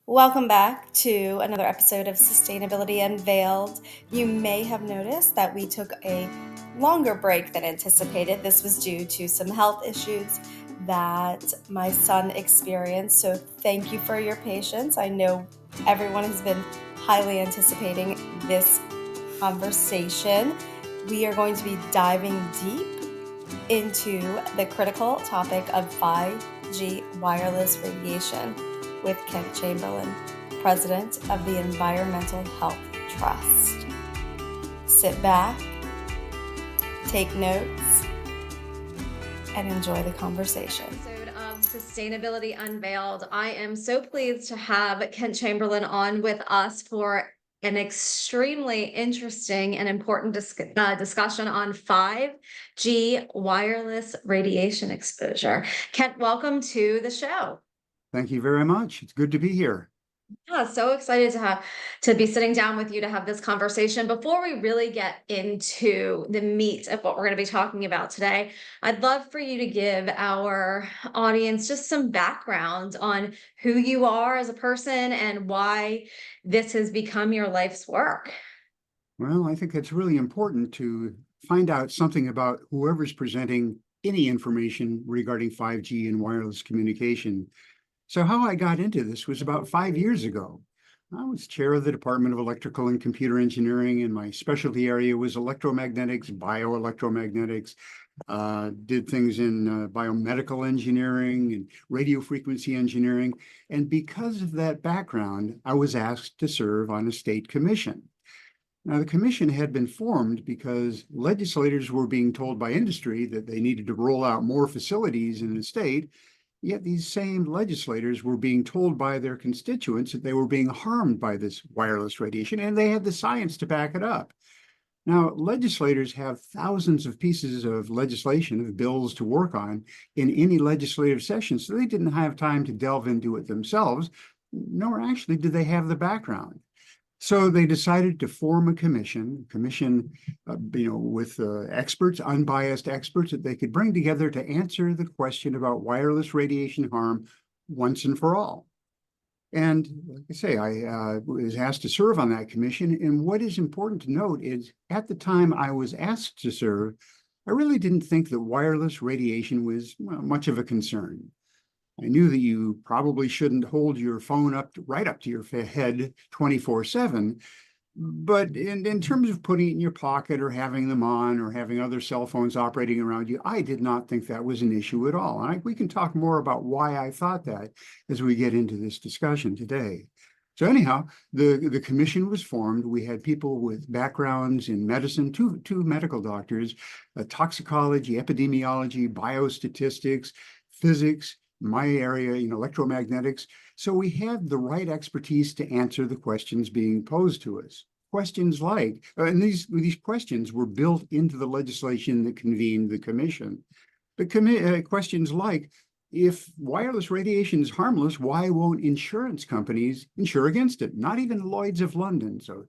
Welcome back to another episode of Sustainability Unveiled. You may have noticed that we took a longer break than anticipated. This was due to some health issues that my son experienced. So, thank you for your patience. I know everyone has been highly anticipating this conversation. We are going to be diving deep into the critical topic of 5G wireless radiation with Kent Chamberlin, President of the Environmental Health Trust. Sit back, take notes, and enjoy the conversation. Episode of Sustainability Unveiled. I am so pleased to have Kent Chamberlin on with us for an extremely interesting and important discussion on 5G wireless radiation exposure. Kent, welcome to the show. Thank you very much. It's good to be here. Yeah, so excited to be sitting down with you to have this conversation. Before we really get into the meat of what we're going to be talking about today, I'd love for you to give our audience just some background on who you are as a person and why this has become your life's work. Well, I think it's really important to find out something about whoever's presenting any information regarding 5G and wireless communication. So how I got into this was about 5 years ago. I was chair of the Department of Electrical and Computer Engineering, and my specialty area was electromagnetics, bio-electromagnetics, did things in biomedical engineering and radio frequency engineering. And because of that background, I was asked to serve on a state commission. Now, the commission had been formed because legislators were being told by industry that they needed to roll out more facilities in the state. Yet these same legislators were being told by their constituents that they were being harmed by this wireless radiation, and they had the science to back it up. Now, legislators have thousands of pieces of legislation, of bills to work on in any legislative session, so they didn't have time to delve into it themselves, nor actually did they have the background. So they decided to form a commission with experts, unbiased experts that they could bring together to answer the question about wireless radiation harm once and for all. And like I say, I was asked to serve on that commission. And what is important to note is at the time I was asked to serve, I really didn't think that wireless radiation was much of a concern. I knew that you probably shouldn't hold your phone right up to your head 24/7. But in terms of putting it in your pocket or having them on or having other cell phones operating around you, I did not think that was an issue at all. And we can talk more about why I thought that as we get into this discussion today. So anyhow, the commission was formed. We had people with backgrounds in medicine, two medical doctors, toxicology, epidemiology, biostatistics, physics, my area in electromagnetics. So we had the right expertise to answer the questions being posed to us. Questions like, and these questions were built into the legislation that convened the commission. The questions like, if wireless radiation is harmless, why won't insurance companies insure against it? Not even Lloyd's of London. So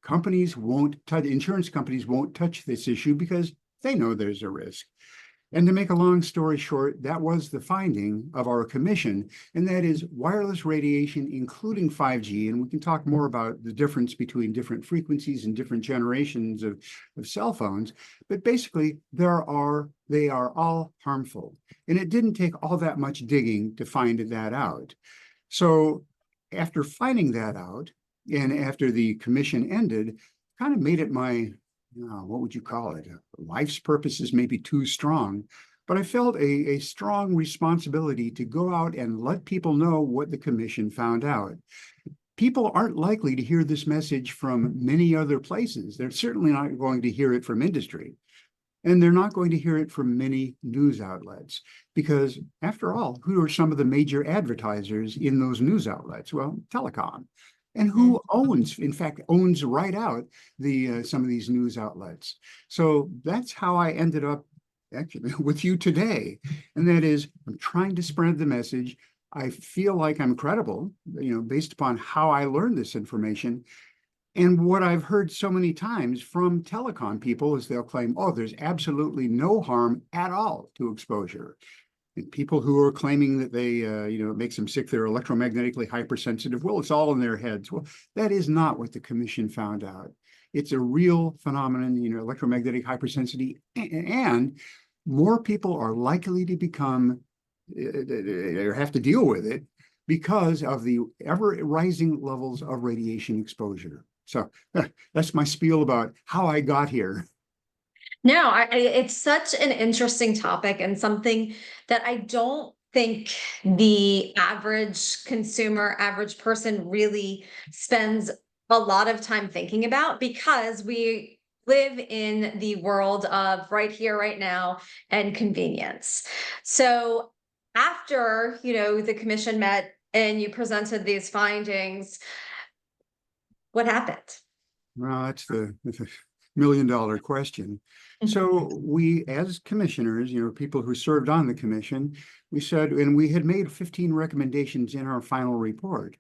insurance companies won't touch this issue because they know there's a risk. And to make a long story short, that was the finding of our commission, and that is wireless radiation, including 5G, and we can talk more about the difference between different frequencies and different generations of cell phones, but basically they are all harmful. And it didn't take all that much digging to find that out. So after finding that out, and after the commission ended, kind of made it my what would you call it? Life's purpose is maybe too strong, but I felt a strong responsibility to go out and let people know what the commission found out. People aren't likely to hear this message from many other places. They're certainly not going to hear it from industry, and they're not going to hear it from many news outlets, because after all, who are some of the major advertisers in those news outlets? Well, telecom. And who owns right out some of these news outlets. So that's how I ended up actually with you today. And that is, I'm trying to spread the message. I feel like I'm credible, based upon how I learned this information. And what I've heard so many times from telecom people is they'll claim, oh, there's absolutely no harm at all to exposure. And people who are claiming that they, it makes them sick, they're electromagnetically hypersensitive. Well, it's all in their heads. Well, that is not what the commission found out. It's a real phenomenon, electromagnetic hypersensitivity, and more people are likely to become or have to deal with it because of the ever rising levels of radiation exposure. So that's my spiel about how I got here. No, it's such an interesting topic and something that I don't think the average consumer, average person really spends a lot of time thinking about because we live in the world of right here, right now, and convenience. So after, the commission met and you presented these findings, what happened? Well, that's the $1 million question. So we, as commissioners, people who served on the commission, we said, and we had made 15 recommendations in our final report.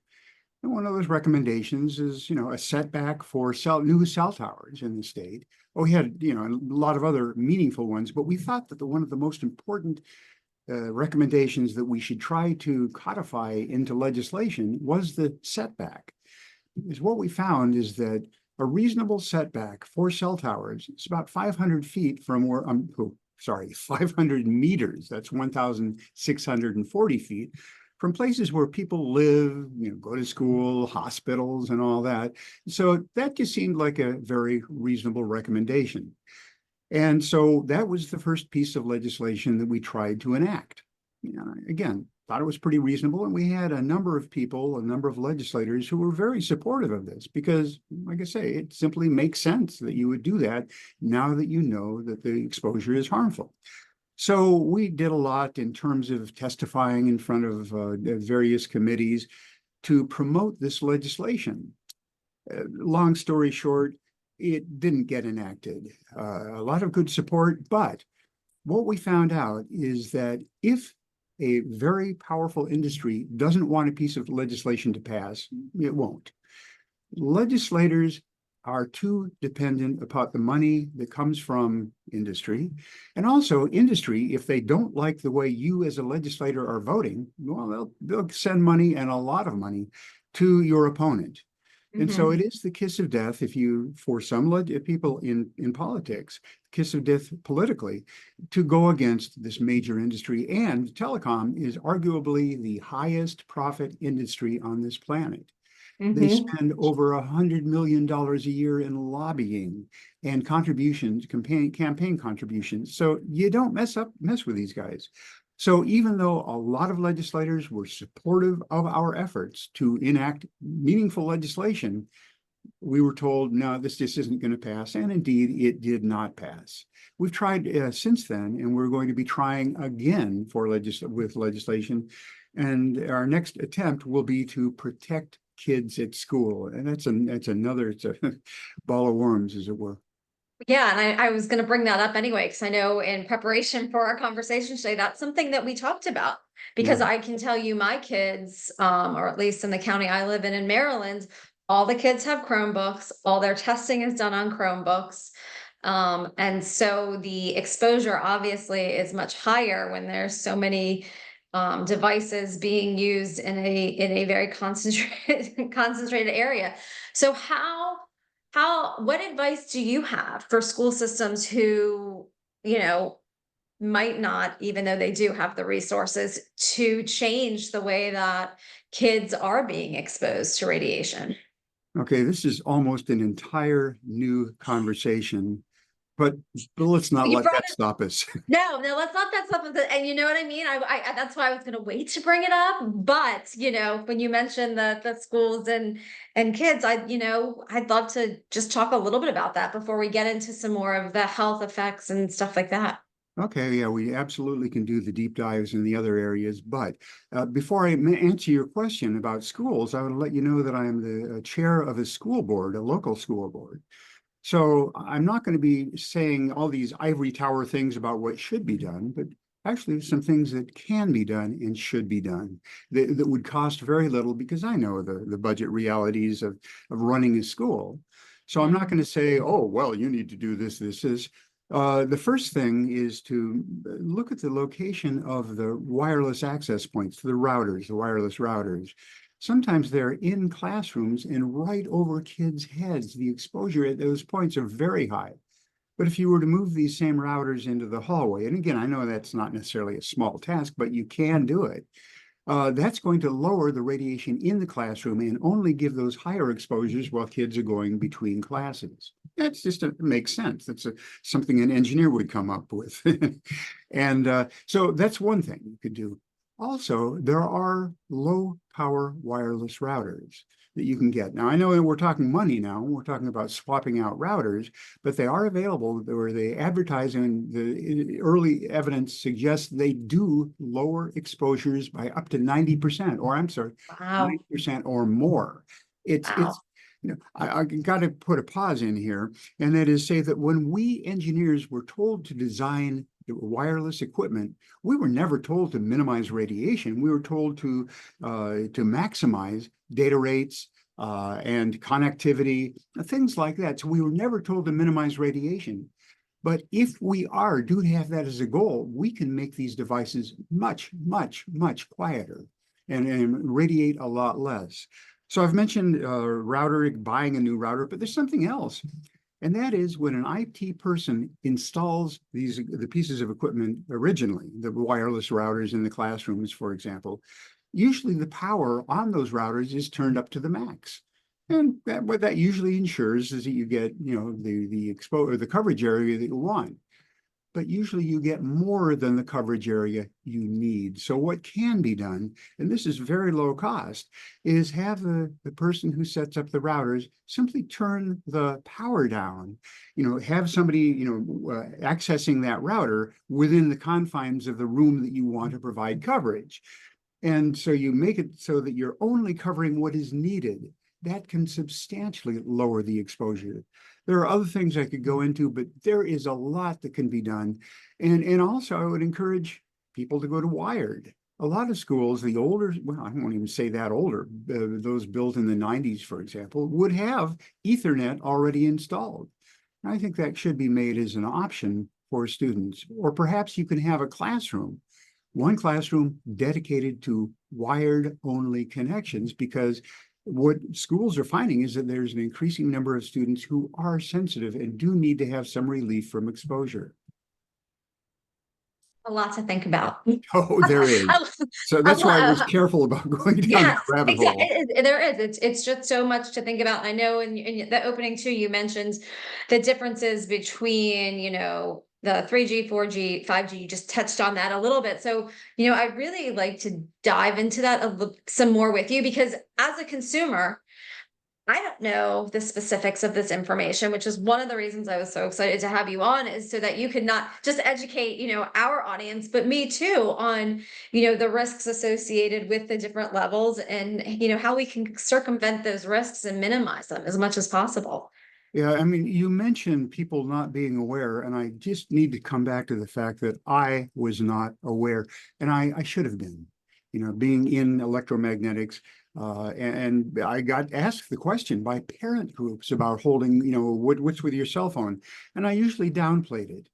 And one of those recommendations is, a setback for new cell towers in the state. Well, we had, a lot of other meaningful ones, but we thought that one of the most important recommendations that we should try to codify into legislation was the setback. Because what we found is that a reasonable setback for cell towers is about 500 feet from where, 500 meters, that's 1,640 feet, from places where people live, go to school, hospitals, and all that. So that just seemed like a very reasonable recommendation. And so that was the first piece of legislation that we tried to enact. Again, thought it was pretty reasonable. And we had a number of people, a number of legislators who were very supportive of this because, like I say, it simply makes sense that you would do that now that you know that the exposure is harmful. So we did a lot in terms of testifying in front of various committees to promote this legislation. Long story short, it didn't get enacted. A lot of good support, but what we found out is that if a very powerful industry doesn't want a piece of legislation to pass, it won't. Legislators are too dependent upon the money that comes from industry. And also industry, if they don't like the way you as a legislator are voting, well, they'll send money and a lot of money to your opponent. And so it is the kiss of death for some people in politics, kiss of death politically, to go against this major industry. And telecom is arguably the highest profit industry on this planet. They spend over $100 million a year in lobbying and contributions, campaign contributions. So you don't mess with these guys. So even though a lot of legislators were supportive of our efforts to enact meaningful legislation, we were told, no, this just isn't going to pass. And indeed, it did not pass. We've tried since then, and we're going to be trying again with legislation. And our next attempt will be to protect kids at school. And it's a ball of worms, as it were. Yeah, and I was going to bring that up anyway, because I know in preparation for our conversation today, that's something that we talked about. Because Yeah. I can tell you my kids, or at least in the county I live in Maryland, all the kids have Chromebooks, all their testing is done on Chromebooks. And so the exposure obviously is much higher when there's so many devices being used in a very concentrated area. So what advice do you have for school systems who, might not, even though they do have the resources, to change the way that kids are being exposed to radiation? Okay, this is almost an entire new conversation, but let's not You let brought that stop us. No, let's not that stuff. And you know what I mean? That's why I was gonna wait to bring it up. But when you mentioned the schools and kids, I'd love to just talk a little bit about that before we get into some more of the health effects and stuff like that. Okay, yeah, we absolutely can do the deep dives in the other areas. But before I answer your question about schools, I would let you know that I am the chair of a school board, a local school board. So I'm not going to be saying all these ivory tower things about what should be done, but actually some things that can be done and should be done that would cost very little because I know the budget realities of running a school. So I'm not going to say, oh, well, you need to do this. The first thing is to look at the location of the wireless access points, the routers, the wireless routers. Sometimes they're in classrooms and right over kids' heads. The exposure at those points are very high. But if you were to move these same routers into the hallway, and again, I know that's not necessarily a small task, but you can do it. That's going to lower the radiation in the classroom and only give those higher exposures while kids are going between classes. That's just it makes sense. That's something an engineer would come up with. And so that's one thing you could do. Also, there are low power wireless routers that you can get. Now, I know we're talking money now, we're talking about swapping out routers, but they are available where they advertise, and the early evidence suggests they do lower exposures by up to 90%, or I'm sorry, Wow. 90% or more. It's Wow. I got to put a pause in here, and that is say that when we engineers were told to design wireless equipment, we were never told to minimize radiation. We were told to maximize data rates and connectivity, things like that. So we were never told to minimize radiation. But if we do have that as a goal, we can make these devices much, much, much quieter and radiate a lot less. So I've mentioned buying a new router, but there's something else. And that is when an IT person installs the pieces of equipment originally, the wireless routers in the classrooms, for example, usually the power on those routers is turned up to the max. And what that usually ensures is that you get, the coverage area that you want. But usually you get more than the coverage area you need. So what can be done, and this is very low cost, is have the person who sets up the routers simply turn the power down. Have somebody, accessing that router within the confines of the room that you want to provide coverage. And so you make it so that you're only covering what is needed. That can substantially lower the exposure. There are other things I could go into, but there is a lot that can be done. And also I would encourage people to go to wired. A lot of schools, the older, well, I won't even say that older, those built in the 90s, for example, would have Ethernet already installed. And I think that should be made as an option for students. Or perhaps you can have one classroom dedicated to wired only connections, because what schools are finding is that there's an increasing number of students who are sensitive and do need to have some relief from exposure. A lot to think about. Oh, there is. So that's why I was careful about going down that Yes, rabbit exactly. hole. There is. It's just so much to think about. I know in the opening too, you mentioned the differences between, the 3G, 4G, 5G. You just touched on that a little bit. So, I'd really like to dive into that some more with you, because as a consumer, I don't know the specifics of this information, which is one of the reasons I was so excited to have you on, is so that you could not just educate, our audience, but me too, on, the risks associated with the different levels, and, how we can circumvent those risks and minimize them as much as possible. Yeah, I mean, you mentioned people not being aware, and I just need to come back to the fact that I was not aware, and I should have been. Being in electromagnetics, and I got asked the question by parent groups about holding, what's with your cell phone, and I usually downplayed it.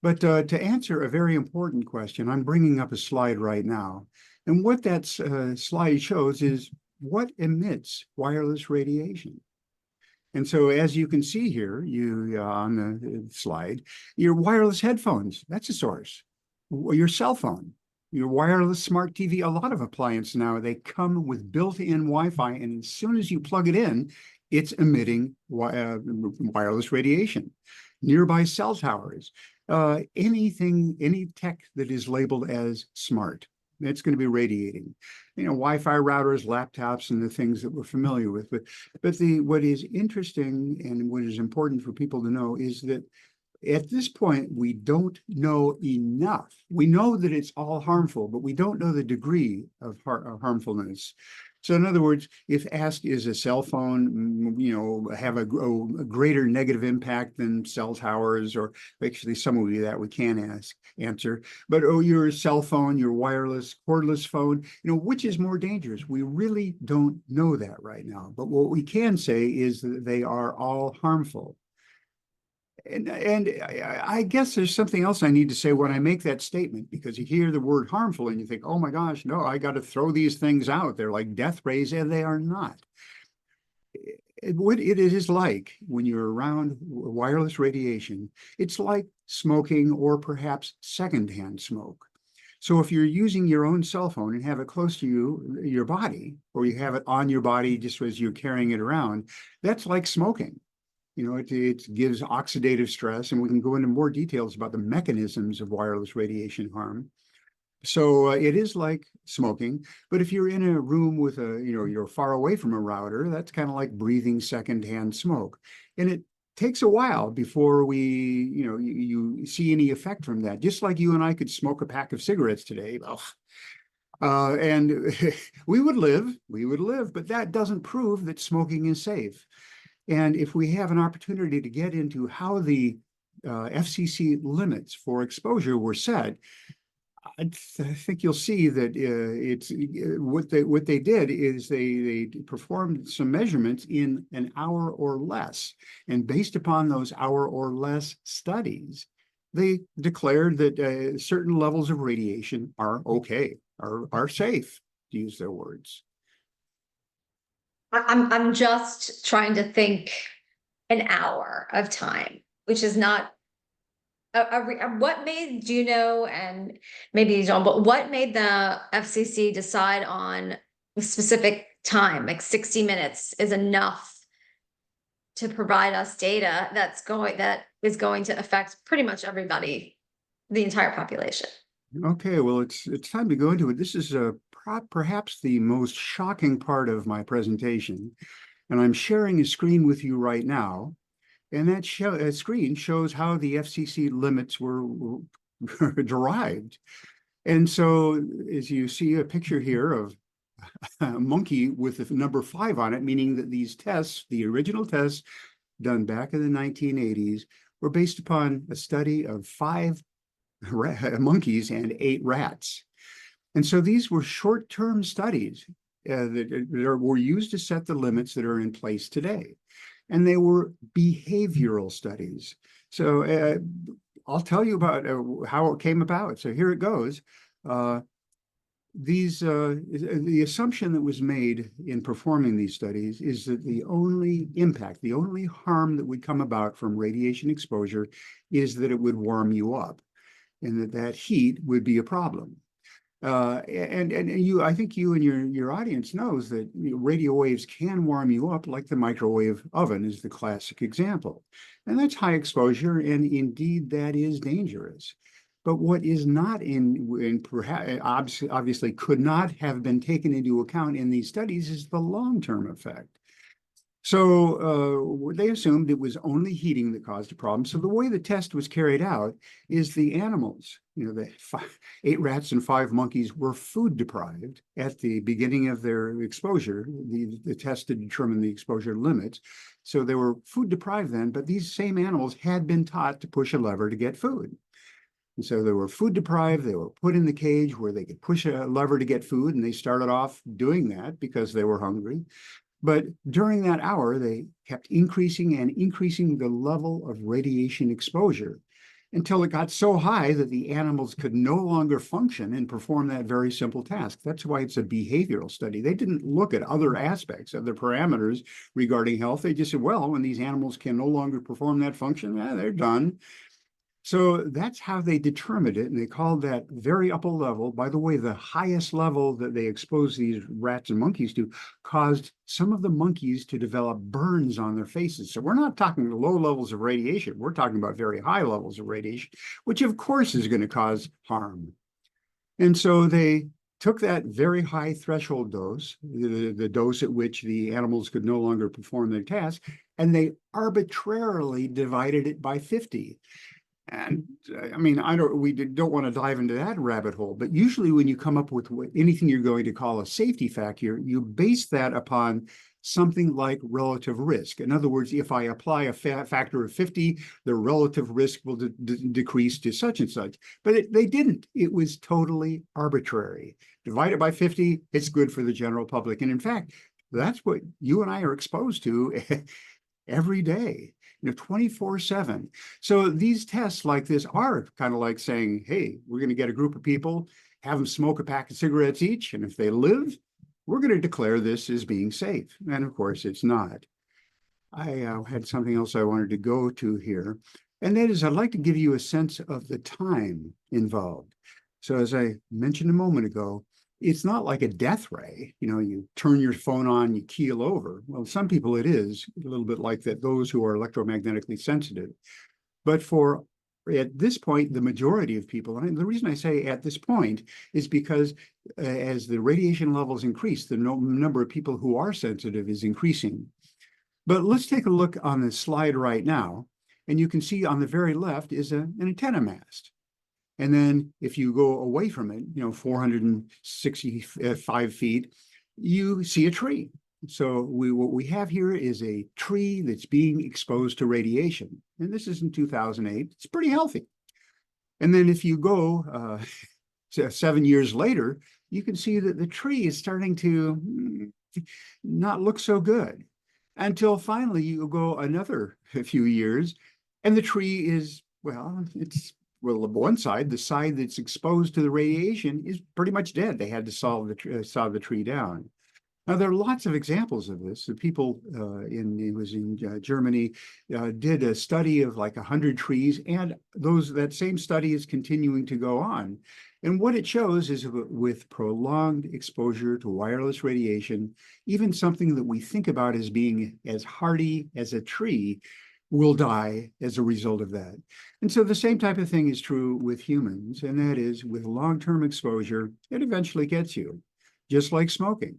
But to answer a very important question, I'm bringing up a slide right now, and what that slide shows is what emits wireless radiation. And so as you can see here, on the slide, your wireless headphones, that's a source. Your cell phone, your wireless smart TV, a lot of appliances now, they come with built-in Wi-Fi, and as soon as you plug it in, it's emitting wireless radiation. Nearby cell towers, any tech that is labeled as smart, it's going to be radiating. Wi-Fi routers, laptops, and the things that we're familiar with. But what is interesting and what is important for people to know is that at this point, we don't know enough. We know that it's all harmful, but we don't know the degree of harmfulness. So in other words, if asked, is a cell phone, have a greater negative impact than cell towers, or actually some of you that we can answer, but your cell phone, your wireless cordless phone, which is more dangerous? We really don't know that right now. But what we can say is that they are all harmful. And I guess there's something else I need to say when I make that statement, because you hear the word harmful and you think, oh my gosh, no, I got to throw these things out. They're like death rays, and they are not. What it is like when you're around wireless radiation, it's like smoking or perhaps secondhand smoke. So if you're using your own cell phone and have it close to your body, or you have it on your body just as you're carrying it around, that's like smoking. You know, it gives oxidative stress, and we can go into more details about the mechanisms of wireless radiation harm. So it is like smoking, but if you're in a room with you're far away from a router, that's kind of like breathing secondhand smoke. And it takes a while before you see any effect from that. Just like you and I could smoke a pack of cigarettes today. And we would live, but that doesn't prove that smoking is safe. And if we have an opportunity to get into how the FCC limits for exposure were set, I think you'll see that it's what they did is they performed some measurements in an hour or less, and based upon those hour or less studies, they declared that certain levels of radiation are okay, are safe, to use their words. I'm just trying to think an hour of time, which is not what made, do you know, and maybe you don't, but what made the FCC decide on a specific time, like 60 minutes is enough to provide us data that is going to affect pretty much everybody, the entire population? Okay, well, it's time to go into it. This is perhaps the most shocking part of my presentation, and I'm sharing a screen with you right now. And that screen shows how the FCC limits were derived. And so as you see a picture here of a monkey with the number 5 on it, meaning that these tests, the original tests done back in the 1980s, were based upon a study of 5 monkeys and 8 rats. And so these were short-term studies that were used to set the limits that are in place today. And they were behavioral studies. So I'll tell you about how it came about. So here it goes. The assumption that was made in performing these studies is that the only impact, the only harm that would come about from radiation exposure is that it would warm you up, and that heat would be a problem. And I think you and your audience knows that radio waves can warm you up, like the microwave oven is the classic example. And that's high exposure, and indeed that is dangerous. But what is not perhaps obviously could not have been taken into account in these studies is the long-term effect. So they assumed it was only heating that caused a problem. So the way the test was carried out is the animals, the 8 rats and 5 monkeys were food deprived at the beginning of their exposure, the test to determine the exposure limits. So they were food deprived then, but these same animals had been taught to push a lever to get food. And so they were food deprived, they were put in the cage where they could push a lever to get food, and they started off doing that because they were hungry. But during that hour, they kept increasing and increasing the level of radiation exposure until it got so high that the animals could no longer function and perform that very simple task. That's why it's a behavioral study. They didn't look at other aspects of the parameters regarding health. They just said, well, when these animals can no longer perform that function, they're done. So that's how they determined it, and they called that very upper level. By the way, the highest level that they exposed these rats and monkeys to caused some of the monkeys to develop burns on their faces. So we're not talking low levels of radiation. We're talking about very high levels of radiation, which of course is going to cause harm. And so they took that very high threshold dose, the dose at which the animals could no longer perform their task, and they arbitrarily divided it by 50. And I mean, we don't want to dive into that rabbit hole, but usually when you come up with anything you're going to call a safety factor, you base that upon something like relative risk. In other words, if I apply a factor of 50, the relative risk will decrease to such and such. But they didn't. It was totally arbitrary. Divided by 50, it's good for the general public. And in fact, that's what you and I are exposed to every day. 24/7. So these tests like this are kind of like saying, hey, we're going to get a group of people, have them smoke a pack of cigarettes each, and if they live, we're going to declare this as being safe. And of course, it's not. I had something else I wanted to go to here, and that is I'd like to give you a sense of the time involved. So as I mentioned a moment ago, it's not like a death ray. You turn your phone on, you keel over. Well, some people it is a little bit like that, those who are electromagnetically sensitive. But for at this point, the majority of people, and the reason I say at this point is because as the radiation levels increase, the number of people who are sensitive is increasing. But let's take a look on the slide right now, and you can see on the very left is an antenna mast. And then if you go away from it, 465 feet, you see a tree. So what we have here is a tree that's being exposed to radiation. And this is in 2008. It's pretty healthy. And then if you go 7 years later, you can see that the tree is starting to not look so good. Until finally you go another few years, and the tree is, well, one side, the side that's exposed to the radiation is pretty much dead. They had to saw the tree down. Now, there are lots of examples of this. The people in Germany did a study of like 100 trees, and that same study is continuing to go on. And what it shows is with prolonged exposure to wireless radiation, even something that we think about as being as hardy as a tree will die as a result of that. And so the same type of thing is true with humans, and that is with long-term exposure, it eventually gets you, just like smoking.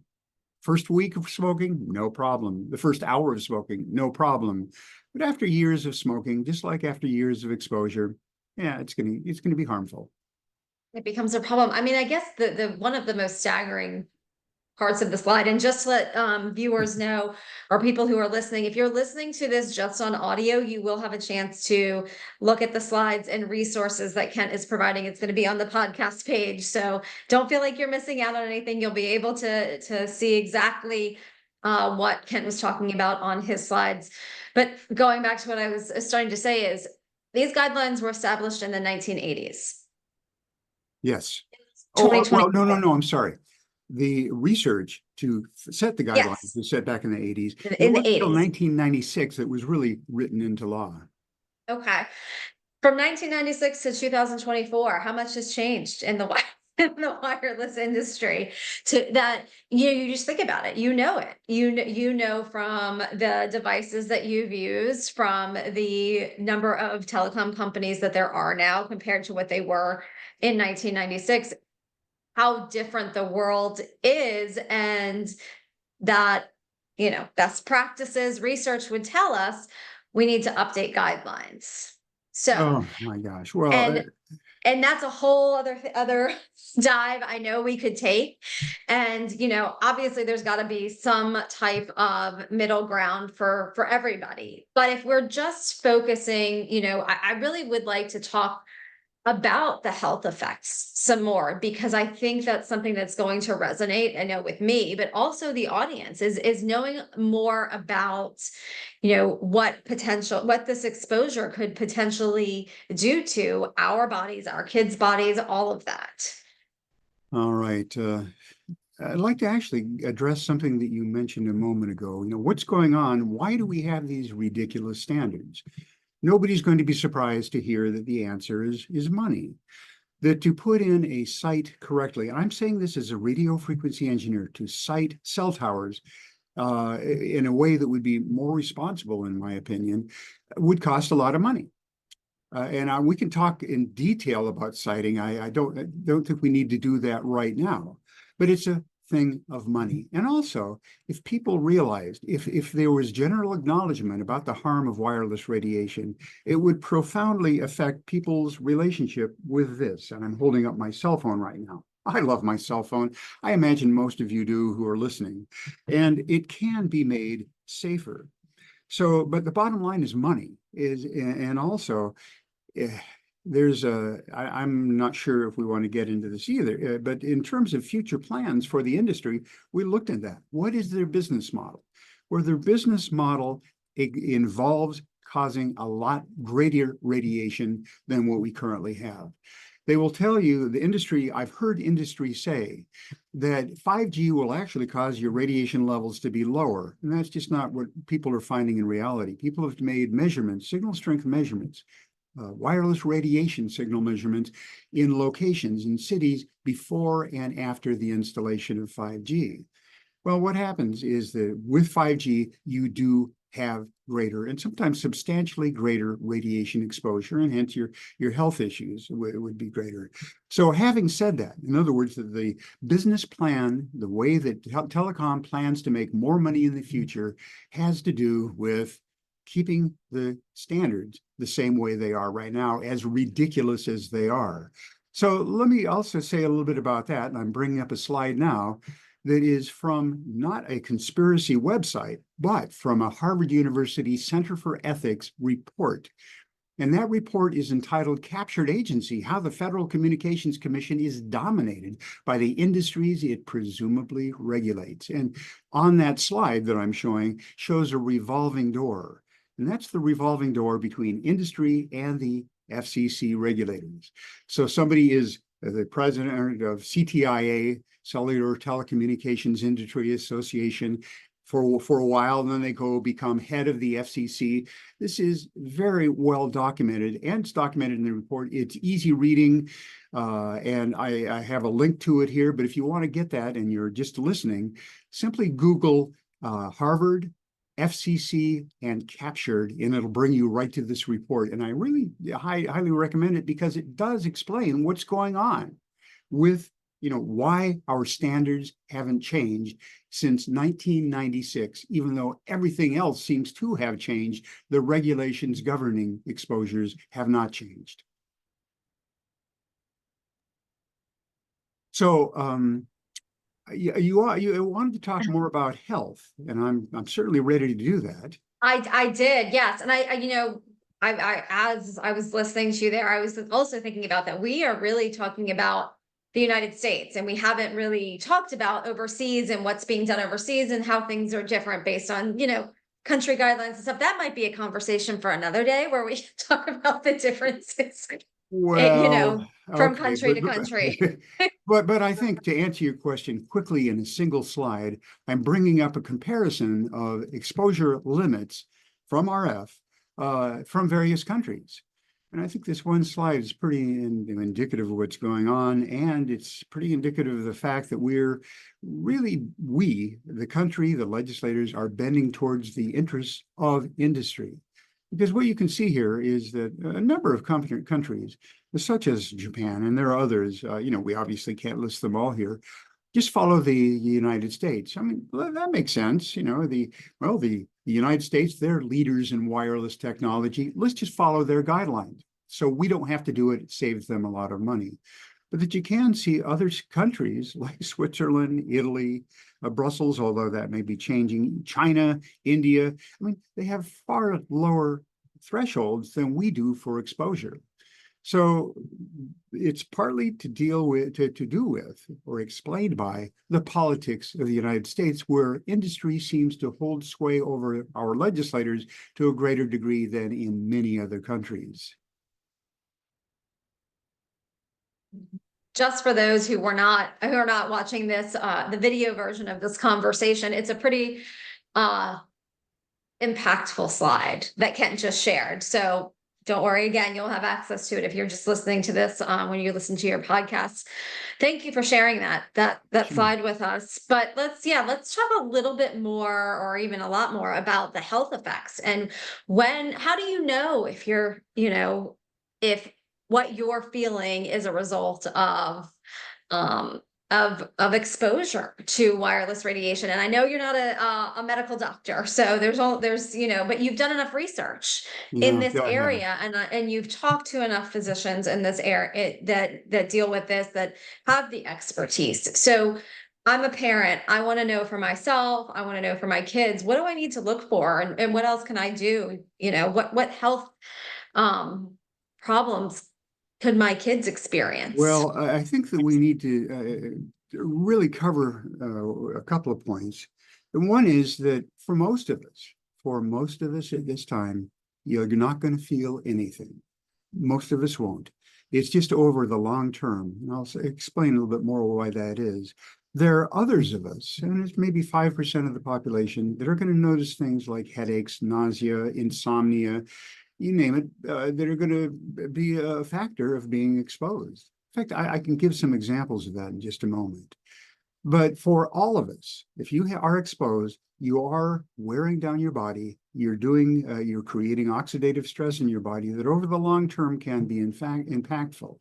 First week of smoking, no problem. The first hour of smoking, no problem. But after years of smoking, just like after years of exposure, yeah, it's gonna be harmful. It becomes a problem. I mean, I guess the one of the most staggering parts of the slide, and just to let viewers know, or people who are listening, if you're listening to this just on audio, you will have a chance to look at the slides and resources that Kent is providing. It's going to be on the podcast page, so don't feel like you're missing out on anything. You'll be able to see exactly what Kent was talking about on his slides. But going back to what I was starting to say is, these guidelines were established in the 1980s. Yes. Oh, well, 2020. no, I'm sorry. The research to set the guidelines Yes, was set back in the 80s. It in the wasn't until 80s. 1996 that was really written into law. Okay. From 1996 to 2024, how much has changed in the in the wireless industry to that, you just think about it, it. You know from the devices that you've used, from the number of telecom companies that there are now compared to what they were in 1996, how different the world is, and that, best practices research would tell us we need to update guidelines. So, Oh my gosh. Well, and and that's a whole other dive I know we could take. And obviously there's got to be some type of middle ground for everybody. But if we're just focusing, I really would like to talk about the health effects some more, because I think that's something that's going to resonate, I know, with me, but also the audience is knowing more about, what this exposure could potentially do to our bodies, our kids' bodies, all of that. all right. I'd like to actually address something that you mentioned a moment ago. What's going on? Why do we have these ridiculous standards? Nobody's going to be surprised to hear that the answer is money. That to put in a site correctly, and I'm saying this as a radio frequency engineer, to site cell towers in a way that would be more responsible, in my opinion, would cost a lot of money. And we can talk in detail about siting. I don't think we need to do that right now, but it's a thing of money. And also, if people realized, if there was general acknowledgement about the harm of wireless radiation, it would profoundly affect people's relationship with this. And I'm holding up my cell phone right now. I love my cell phone. I imagine most of you do who are listening. And it can be made safer. So, but the bottom line is money and also I'm not sure if we want to get into this either, but in terms of future plans for the industry, we looked at that. What is their business model? Where their business model involves causing a lot greater radiation than what we currently have. They will tell you, the industry, I've heard industry say that 5G will actually cause your radiation levels to be lower. And that's just not what people are finding in reality. People have made measurements, signal strength measurements, wireless radiation signal measurements in locations in cities before and after the installation of 5G. Well, what happens is that with 5G, you do have greater and sometimes substantially greater radiation exposure, and hence your health issues would be greater. So having said that, in other words, the business plan, the way that telecom plans to make more money in the future has to do with keeping the standards the same way they are right now, as ridiculous as they are. So let me also say a little bit about that, and I'm bringing up a slide now that is from not a conspiracy website, but from a Harvard University Center for Ethics report. And that report is entitled Captured Agency: How the Federal Communications Commission is Dominated by the Industries It Presumably Regulates. And on that slide that I'm showing shows a revolving door. And that's the revolving door between industry and the FCC regulators. So somebody is the president of CTIA, Cellular Telecommunications Industry Association, for a while, and then they go become head of the FCC. This is very well documented, and it's documented in the report. It's easy reading, and I have a link to it here, but if you want to get that and you're just listening, simply Google Harvard FCC and Captured, and it'll bring you right to this report. And I really highly recommend it, because it does explain what's going on with why our standards haven't changed since 1996, even though everything else seems to have changed. The regulations governing exposures have not changed. So you wanted to talk more about health, and I'm certainly ready to do that. I did, yes. And as I was listening to you there, I was also thinking about that. We are really talking about the United States, and we haven't really talked about overseas and what's being done overseas and how things are different based on, country guidelines and stuff. That might be a conversation for another day, where we talk about the differences, Well, from okay, country to country. but I think, to answer your question quickly in a single slide, I'm bringing up a comparison of exposure limits from RF from various countries. And I think this one slide is pretty indicative of what's going on, and it's pretty indicative of the fact that the country, the legislators, are bending towards the interests of industry. Because what you can see here is that a number of countries, such as Japan, and there are others, we obviously can't list them all here, just follow the United States. I mean, that makes sense. The United States, they're leaders in wireless technology. Let's just follow their guidelines. So we don't have to do it. It saves them a lot of money. But that you can see other countries like Switzerland, Italy, Brussels, although that may be changing, China, India. I mean, they have far lower thresholds than we do for exposure. So it's partly to do with or explained by the politics of the United States, where industry seems to hold sway over our legislators to a greater degree than in many other countries. Just for those who are not watching this, the video version of this conversation, it's a pretty impactful slide that Kent just shared. So don't worry, again, you'll have access to it if you're just listening to this when you listen to your podcasts. Thank you for sharing that Sure. slide with us. But let's talk a little bit more, or even a lot more, about the health effects. And how do you know if if what you're feeling is a result of exposure to wireless radiation? And I know you're not a medical doctor, so but you've done enough research in this area, and you've talked to enough physicians in this area that deal with this, that have the expertise. So I'm a parent. I want to know for myself. I want to know for my kids. What do I need to look for, and what else can I do? What health problems could my kids experience? Well, I think that we need to really cover a couple of points. And one is that for most of us at this time, you're not going to feel anything. Most of us won't. It's just over the long term. And I'll explain a little bit more why that is. There are others of us, and it's maybe 5% of the population, that are going to notice things like headaches, nausea, insomnia, you name it, that are going to be a factor of being exposed. In fact, I can give some examples of that in just a moment. But for all of us, if you are exposed, you are wearing down your body. You're creating oxidative stress in your body that over the long term can be, in fact, impactful.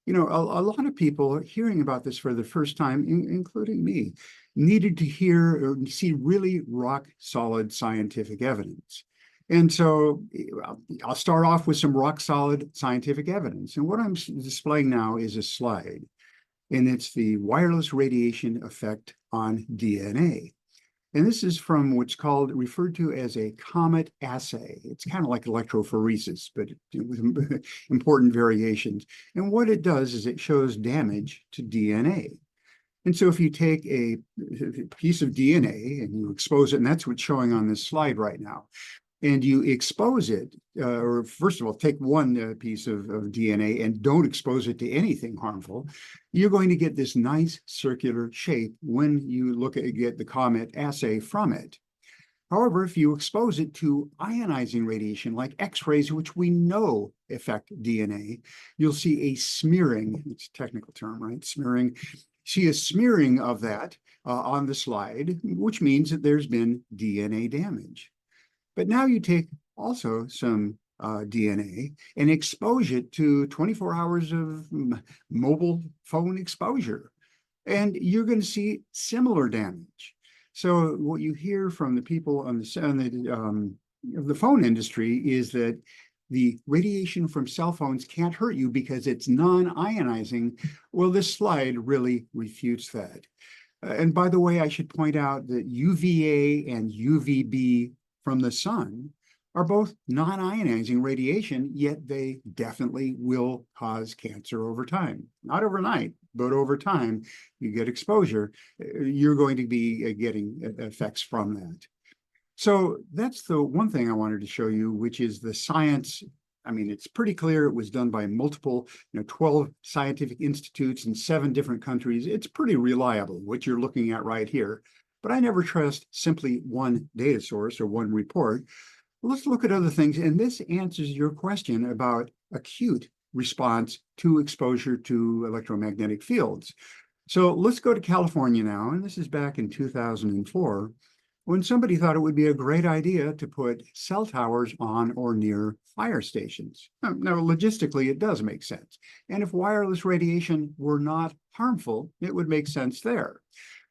You know, a lot of people hearing about this for the first time, including me, needed to hear or see really rock solid scientific evidence. And so I'll start off with some rock solid scientific evidence. And what I'm displaying now is a slide, and it's the wireless radiation effect on DNA. And this is from what's referred to as a COMET assay. It's kind of like electrophoresis, but with important variations. And what it does is it shows damage to DNA. And so if you take a piece of DNA and you expose it, and that's what's showing on this slide right now, and you expose it, or first of all, take one piece of DNA and don't expose it to anything harmful, you're going to get this nice circular shape when you get the COMET assay from it. However, if you expose it to ionizing radiation like X-rays, which we know affect DNA, you'll see a smearing. It's a technical term, right? Smearing. See a smearing of that on the slide, which means that there's been DNA damage. But now you take also some DNA and expose it to 24 hours of mobile phone exposure, and you're going to see similar damage. So what you hear from the people on the phone industry is that the radiation from cell phones can't hurt you because it's non-ionizing. Well, this slide really refutes that. And by the way, I should point out that UVA and UVB from the sun are both non-ionizing radiation, yet they definitely will cause cancer over time. Not overnight, but over time, you get exposure, you're going to be getting effects from that. So that's the one thing I wanted to show you, which is the science. I mean, it's pretty clear it was done by multiple, 12 scientific institutes in 7 different countries. It's pretty reliable, what you're looking at right here. But I never trust simply one data source or one report. Let's look at other things. And this answers your question about acute response to exposure to electromagnetic fields. So let's go to California now. And this is back in 2004, when somebody thought it would be a great idea to put cell towers on or near fire stations. Now, logistically, it does make sense. And if wireless radiation were not harmful, it would make sense there.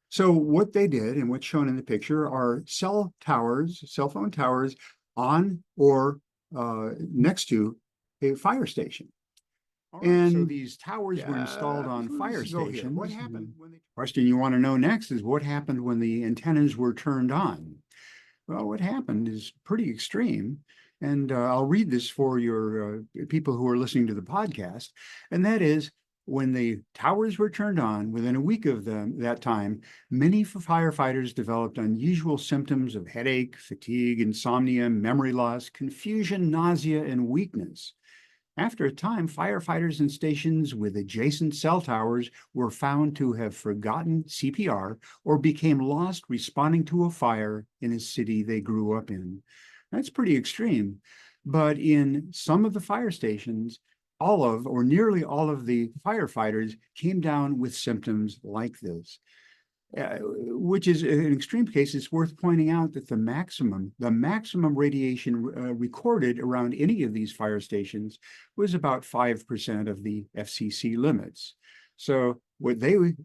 So what they did, and what's shown in the picture, are cell phone towers on or next to a fire station. And so these towers were installed on fire stations. What happened when the question you want to know next is what happened when the antennas were turned on? Well, what happened is pretty extreme. And I'll read this for your people who are listening to the podcast. And that is, when the towers were turned on, within a week of that time, many firefighters developed unusual symptoms of headache, fatigue, insomnia, memory loss, confusion, nausea, and weakness. After a time, firefighters in stations with adjacent cell towers were found to have forgotten CPR or became lost responding to a fire in a city they grew up in. That's pretty extreme. But in some of the fire stations, all of or nearly all of the firefighters came down with symptoms like this, which is in extreme cases worth pointing out that the maximum radiation recorded around any of these fire stations was about 5% of the FCC limits. So what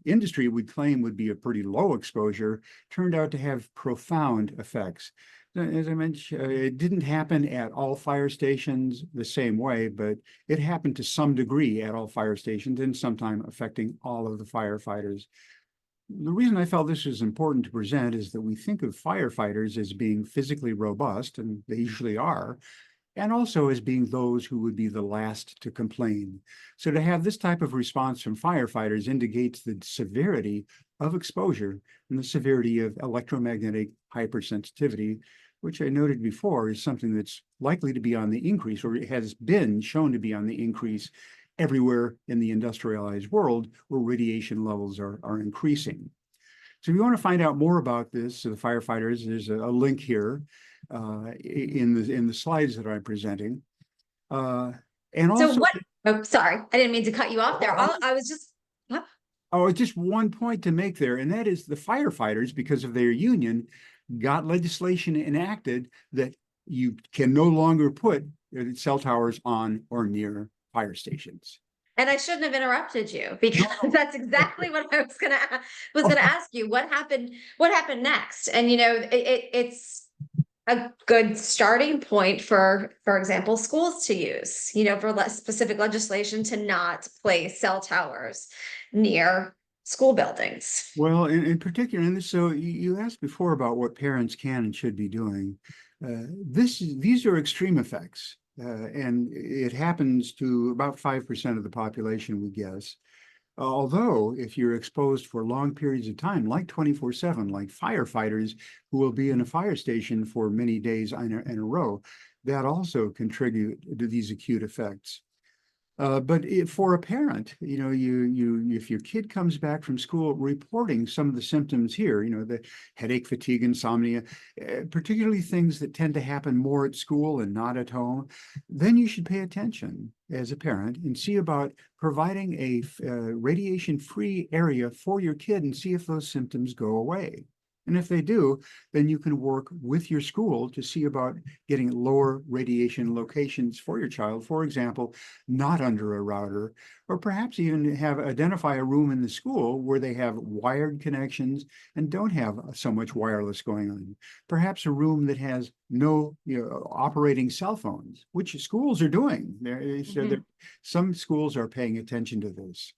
industry would claim would be a pretty low exposure turned out to have profound effects. As I mentioned, it didn't happen at all fire stations the same way, but it happened to some degree at all fire stations and sometimes affecting all of the firefighters. The reason I felt this was important to present is that we think of firefighters as being physically robust, and they usually are, and also as being those who would be the last to complain. So to have this type of response from firefighters indicates the severity of exposure and the severity of electromagnetic hypersensitivity, which I noted before is something that's likely to be on the increase, or it has been shown to be on the increase everywhere in the industrialized world where radiation levels are increasing. So if you want to find out more about this, the firefighters, there's a link here in the slides that I'm presenting. And So also, what, oh, sorry, I didn't mean to cut you off there. I was just, oh, just one point to make there, and that is the firefighters, because of their union, got legislation enacted that you can no longer put cell towers on or near fire stations. and I shouldn't have interrupted you because that's exactly what I was gonna ask you. What happened? What happened next? And it's a good starting point for example, schools to use. For less specific legislation to not place cell towers near school buildings. Well, in particular, and so you asked before about what parents can and should be doing. These are extreme effects, and it happens to about 5% of the population, we guess. Although, if you're exposed for long periods of time, like 24/7, like firefighters who will be in a fire station for many days in a row, that also contribute to these acute effects. But for a parent, if your kid comes back from school reporting some of the symptoms here, the headache, fatigue, insomnia, particularly things that tend to happen more at school and not at home, then you should pay attention as a parent and see about providing a radiation-free area for your kid and see if those symptoms go away. And if they do, then you can work with your school to see about getting lower radiation locations for your child. For example, not under a router, or perhaps even identify a room in the school where they have wired connections and don't have so much wireless going on. Perhaps a room that has no operating cell phones, which schools are doing. Some schools are paying attention to this.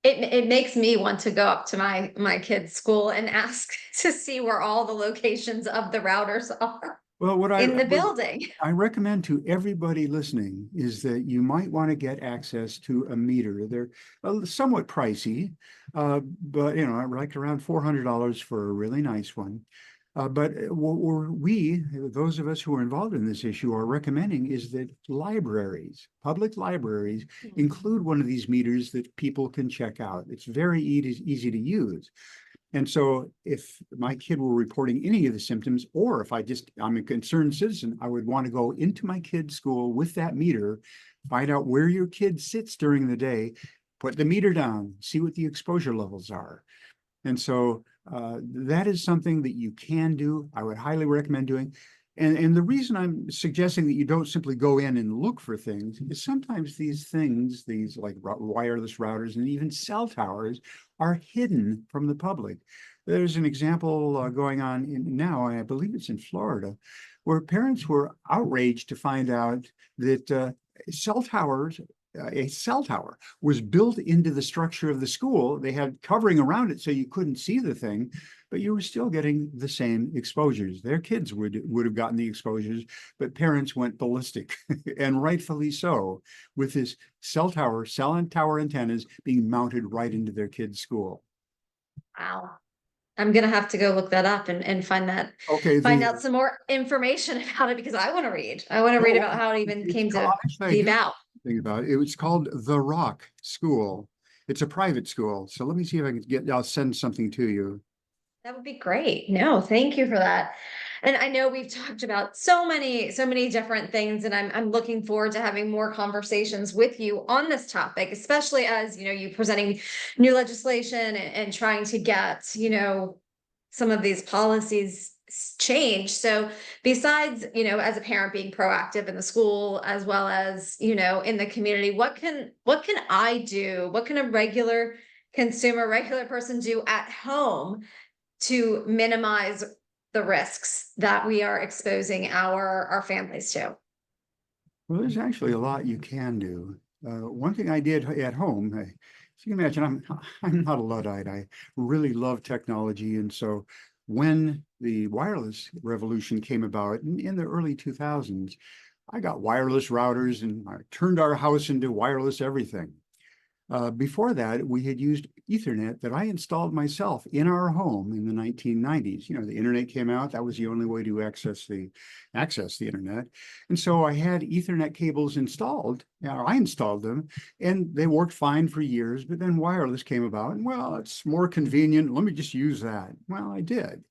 It makes me want to go up to my kid's school and ask to see where all the locations of the routers are Well, in the building. I recommend to everybody listening is that you might want to get access to a meter. They're somewhat pricey, but like around $400 for a really nice one. But what those of us who are involved in this issue, are recommending is that public libraries, include one of these meters that people can check out. It's very easy to use. And so if my kid were reporting any of the symptoms, or if I'm a concerned citizen, I would want to go into my kid's school with that meter, find out where your kid sits during the day, put the meter down, see what the exposure levels are. And so that is something that you can do. I would highly recommend doing. And the reason I'm suggesting that you don't simply go in and look for things is sometimes these like wireless routers and even cell towers are hidden from the public. There's an example going on now, I believe it's in Florida, where parents were outraged to find out that a cell tower was built into the structure of the school. They had covering around it so you couldn't see the thing, but you were still getting the same exposures. Their kids would have gotten the exposures, but parents went ballistic, and rightfully so, with this cell and tower antennas being mounted right into their kids' school. Wow. I'm gonna have to go look that up and find out some more information about it, because I want to read. I want to read about how it even came to be about. Think about it. It was called The Rock School. It's a private school. So let me see if I can I'll send something to you. That would be great. No, thank you for that. And I know we've talked about so many different things, and I'm looking forward to having more conversations with you on this topic, especially as you presenting new legislation and trying to get some of these policies change. So besides as a parent being proactive in the school as well as in the community, what can I do? What can a regular person do at home to minimize the risks that we are exposing our families to? Well, there's actually a lot you can do. One thing I did at home, so you can imagine, I'm not a Luddite. I really love technology. And so when the wireless revolution came about in the early 2000s, I got wireless routers and I turned our house into wireless everything. Before that, we had used Ethernet that I installed myself in our home in the 1990s. You know, the internet came out. That was the only way to access the internet. And so I had Ethernet cables installed. I installed them, and they worked fine for years. But then wireless came about, and well, it's more convenient. Let me just use that. Well, I did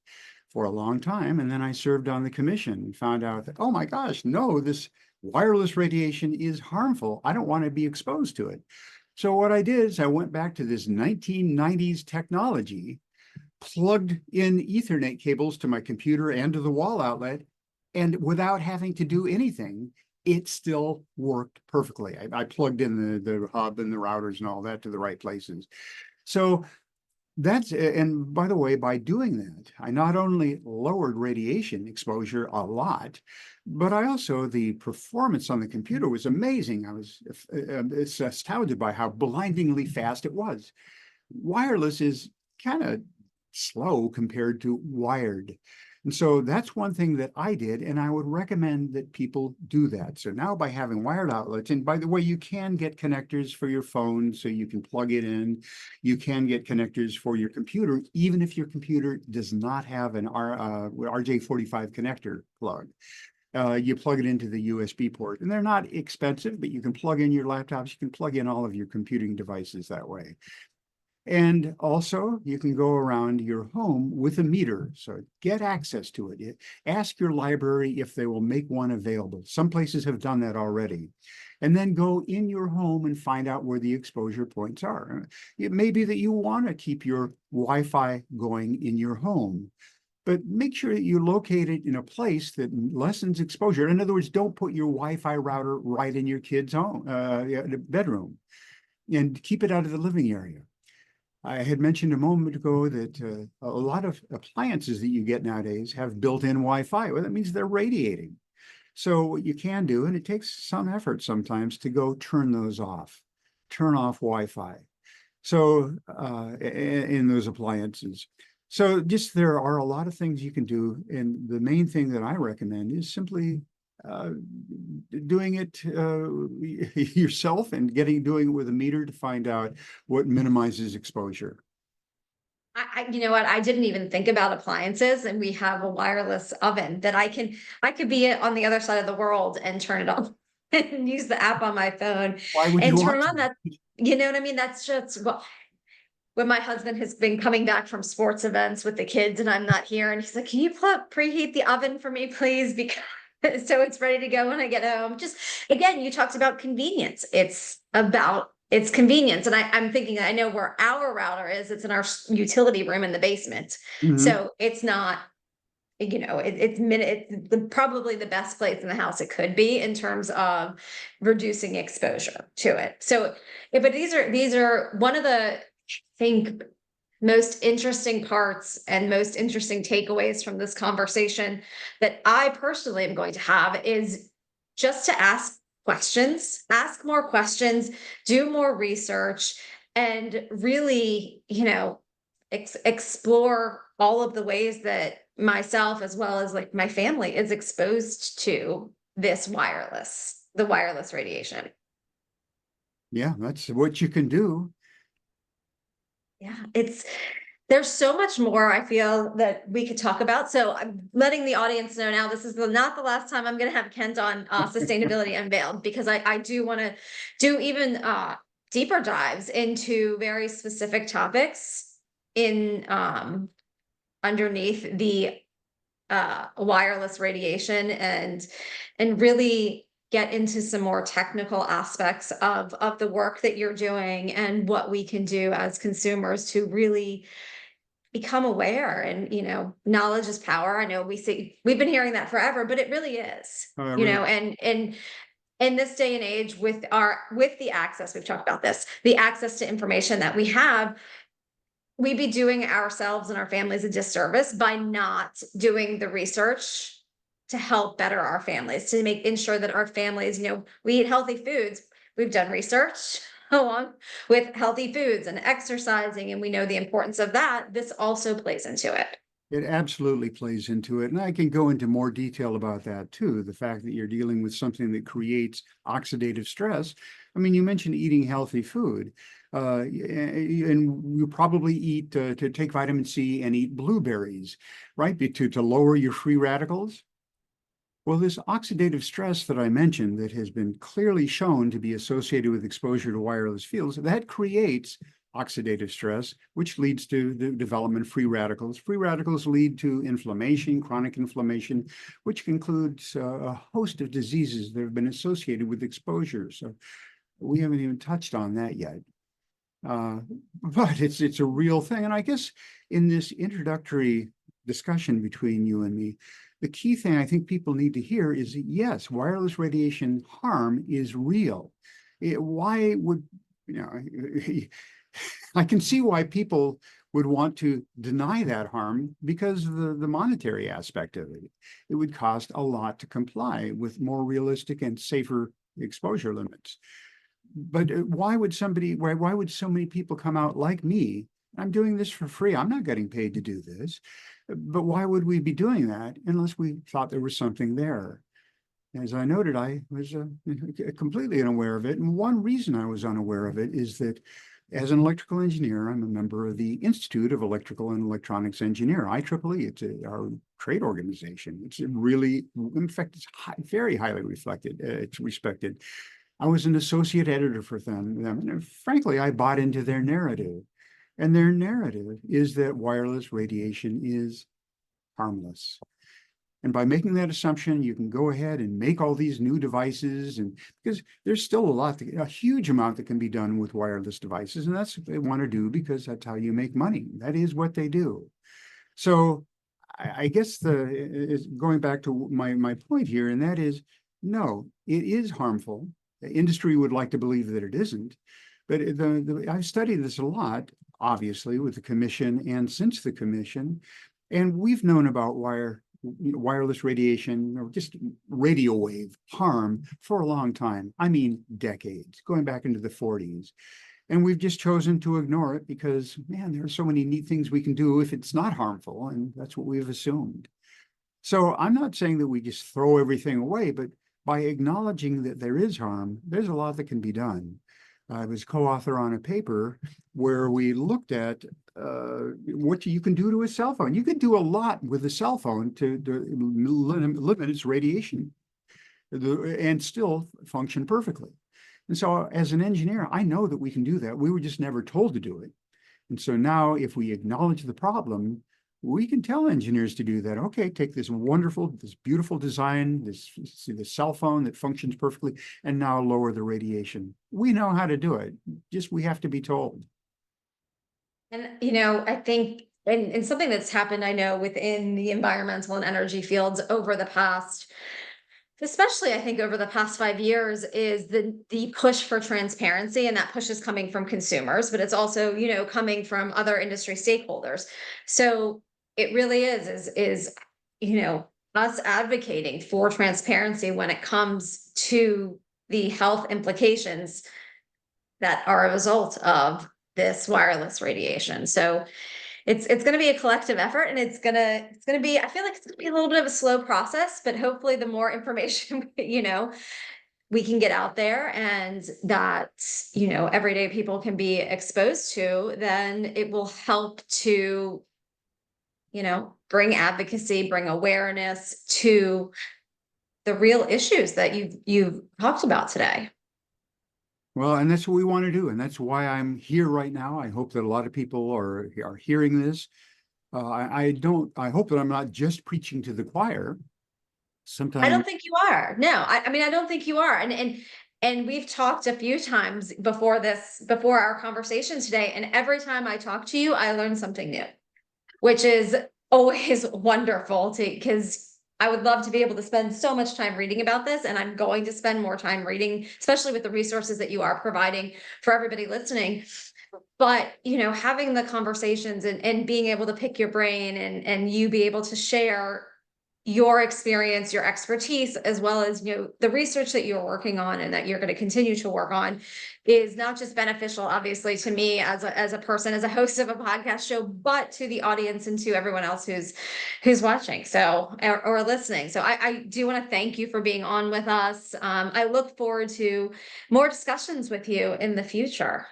for a long time, and then I served on the commission and found out that, oh my gosh, no, this wireless radiation is harmful. I don't want to be exposed to it. So what I did is I went back to this 1990s technology, plugged in Ethernet cables to my computer and to the wall outlet, and without having to do anything, it still worked perfectly. I plugged in the hub and the routers and all that to the right places. So that's, and by the way, by doing that, I not only lowered radiation exposure a lot, but I also, the performance on the computer was amazing. I was astounded by how blindingly fast it was. Wireless is kind of slow compared to wired. And so that's one thing that I did, and I would recommend that people do that. So now by having wired outlets, and by the way, you can get connectors for your phone so you can plug it in. You can get connectors for your computer, even if your computer does not have an RJ45 connector plug. You plug it into the USB port, and they're not expensive, but you can plug in your laptops. You can plug in all of your computing devices that way. And also, you can go around your home with a meter. So get access to it. Ask your library if they will make one available. Some places have done that already. And then go in your home and find out where the exposure points are. It may be that you want to keep your Wi-Fi going in your home, but make sure that you locate it in a place that lessens exposure. In other words, don't put your Wi-Fi router right in your kid's home, bedroom, and keep it out of the living area. I had mentioned a moment ago that a lot of appliances that you get nowadays have built-in Wi-Fi. Well, that means they're radiating. So what you can do, and it takes some effort sometimes to go turn those off, turn off Wi-Fi. So in those appliances. So just there are a lot of things you can do. And the main thing that I recommend is simply doing it yourself and doing it with a meter to find out what minimizes exposure. You know what? I didn't even think about appliances, and we have a wireless oven that I could be on the other side of the world and turn it on and use the app on my phone Why would you and turn want it on. to? That, you know what I mean? That's just, well, when my husband has been coming back from sports events with the kids and I'm not here, and he's like, "Can you preheat the oven for me, please? Because so it's ready to go when I get home." Just again, you talked about convenience. It's convenience. And I'm thinking, I know where our router is. It's in our utility room in the basement. Mhm. So it's not, it's probably the best place in the house it could be in terms of reducing exposure to it. So, but these are one of the, I think, most interesting parts and most interesting takeaways from this conversation that I personally am going to have is just to ask more questions, do more research, and really, explore all of the ways that myself as well as like my family is exposed to the wireless radiation. Yeah, that's what you can do. Yeah, there's so much more I feel that we could talk about. So I'm letting the audience know now, this is not the last time I'm going to have Kent on Sustainability Unveiled, because I do want to do even deeper dives into very specific topics in underneath the wireless radiation, and really get into some more technical aspects of the work that you're doing and what we can do as consumers to really become aware. And knowledge is power. I know we've been hearing that forever, but it really is. Really, And in this day and age, with the access, we've talked about this, the access to information that we have, we'd be doing ourselves and our families a disservice by not doing the research to help better our families, to ensure that our families, we eat healthy foods. We've done research along with healthy foods and exercising, and we know the importance of that. This also plays into it. It absolutely plays into it. And I can go into more detail about that too. The fact that you're dealing with something that creates oxidative stress. I mean, you mentioned eating healthy food, and you probably eat to take vitamin C and eat blueberries, right? To lower your free radicals. Well, this oxidative stress that I mentioned that has been clearly shown to be associated with exposure to wireless fields, that creates oxidative stress, which leads to the development of free radicals. Free radicals lead to inflammation, chronic inflammation, which includes a host of diseases that have been associated with exposure. So we haven't even touched on that yet. But it's a real thing. And I guess in this introductory discussion between you and me, the key thing I think people need to hear is that, yes, wireless radiation harm is real. Why would, I can see why people would want to deny that harm because of the monetary aspect of it. It would cost a lot to comply with more realistic and safer exposure limits. But why would so many people come out like me? I'm doing this for free. I'm not getting paid to do this. But why would we be doing that unless we thought there was something there? As I noted, I was completely unaware of it. And one reason I was unaware of it is that as an electrical engineer, I'm a member of the Institute of Electrical and Electronics Engineer, IEEE. It's our trade organization. It's really, in fact, it's very highly reflected. It's respected. I was an associate editor for them. And frankly, I bought into their narrative. And their narrative is that wireless radiation is harmless. And by making that assumption, you can go ahead and make all these new devices, and because there's still a huge amount that can be done with wireless devices, and that's what they want to do because that's how you make money. That is what they do. So I guess going back to my point here, and that is, no, it is harmful. The industry would like to believe that it isn't, but I've studied this a lot, obviously, with the commission and since the commission, and we've known about wireless radiation or just radio wave harm for a long time. I mean, decades, going back into the 40s. And we've just chosen to ignore it because, man, there are so many neat things we can do if it's not harmful, and that's what we've assumed. So I'm not saying that we just throw everything away, but by acknowledging that there is harm, there's a lot that can be done. I was co-author on a paper where we looked at what you can do to a cell phone. You can do a lot with a cell phone to limit its radiation and still function perfectly. And so as an engineer, I know that we can do that. We were just never told to do it. And so now if we acknowledge the problem, we can tell engineers to do that. Okay, take this beautiful design, this cell phone that functions perfectly, and now lower the radiation. We know how to do it. Just we have to be told. And, I think, and something that's happened, I know, within the environmental and energy fields over the past, especially I think over the past 5 years, is the push for transparency. And that push is coming from consumers, but it's also, coming from other industry stakeholders. So it really is, us advocating for transparency when it comes to the health implications that are a result of this wireless radiation. So it's going to be a collective effort, and it's going to be, I feel like it's going to be a little bit of a slow process, but hopefully the more information, we can get out there and that, everyday people can be exposed to, then it will help to, bring advocacy, bring awareness to the real issues that you've talked about today. Well, and that's what we want to do. And that's why I'm here right now. I hope that a lot of people are hearing this. I hope that I'm not just preaching to the choir. I don't Sometimes, think you are. No, I mean, I don't think you are. And we've talked a few times before our conversation today. And every time I talk to you, I learn something new, which is always wonderful because I would love to be able to spend so much time reading about this. And I'm going to spend more time reading, especially with the resources that you are providing for everybody listening. But, having the conversations and being able to pick your brain and you be able to share your experience, your expertise, as well as, the research that you're working on and that you're going to continue to work on is not just beneficial, obviously, to me as a person, as a host of a podcast show, but to the audience and to everyone else who's watching, or listening. So I do want to thank you for being on with us. I look forward to more discussions with you in the future.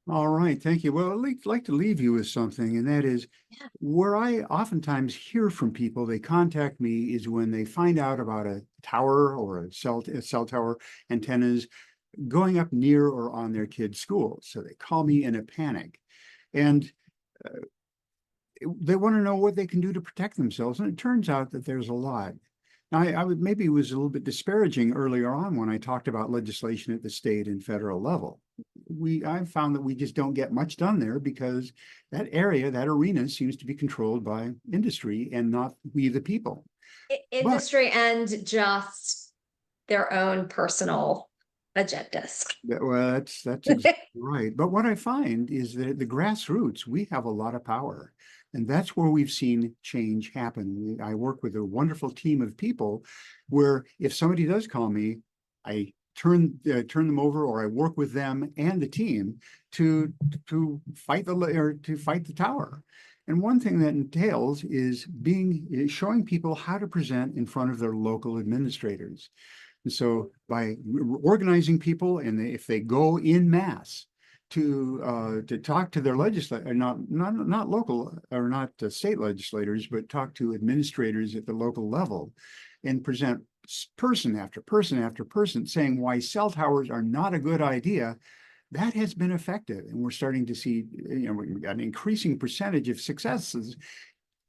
All right, thank you. Well, I'd like to leave you with something, and that is Yeah. where I oftentimes hear from people, they contact me is when they find out about a tower or a cell tower antennas going up near or on their kids' school. So they call me in a panic, and they want to know what they can do to protect themselves. And it turns out that there's a lot. Now, I would maybe was a little bit disparaging earlier on when I talked about legislation at the state and federal level. I've found that we just don't get much done there because that area, that arena seems to be controlled by industry and not we the people. But Industry and just their own personal agendas. well, that's exactly right. But what I find is that the grassroots, we have a lot of power. And that's where we've seen change happen. I work with a wonderful team of people where if somebody does call me, I turn them over, or I work with them and the team to fight the tower. And one thing that entails is showing people how to present in front of their local administrators. And so by organizing people, and if they go in mass to talk to their legislator, not local or not state legislators, but talk to administrators at the local level, and present person after person after person saying why cell towers are not a good idea, that has been effective. And we're starting to see, we've got an increasing percentage of successes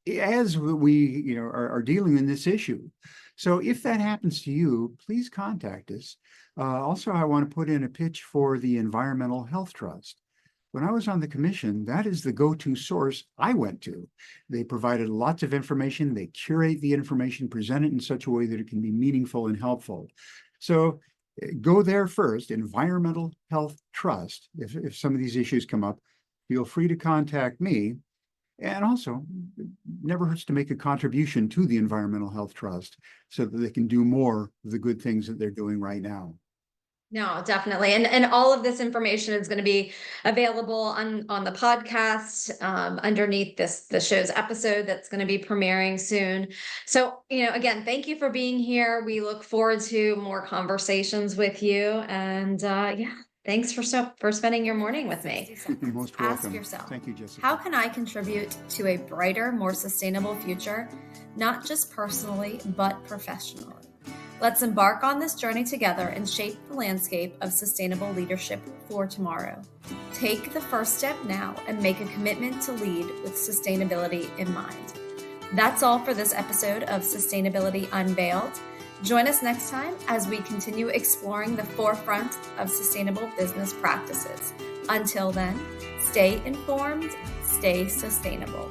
as we are dealing in this issue. So if that happens to you, please contact us. Also, I want to put in a pitch for the Environmental Health Trust. When I was on the commission, that is the go-to source I went to. They provided lots of information. They curate the information, present it in such a way that it can be meaningful and helpful. So go there first, Environmental Health Trust. If some of these issues come up, feel free to contact me. And also, it never hurts to make a contribution to the Environmental Health Trust so that they can do more of the good things that they're doing right now. No, definitely. And all of this information is going to be available on the podcast underneath the show's episode that's going to be premiering soon. So, again, thank you for being here. We look forward to more conversations with you. And thanks for spending your morning with me. You're most welcome. Ask yourself, thank you, Jessica. How can I contribute to a brighter, more sustainable future, not just personally, but professionally? Let's embark on this journey together and shape the landscape of sustainable leadership for tomorrow. Take the first step now and make a commitment to lead with sustainability in mind. That's all for this episode of Sustainability Unveiled. Join us next time as we continue exploring the forefront of sustainable business practices. Until then, stay informed, stay sustainable.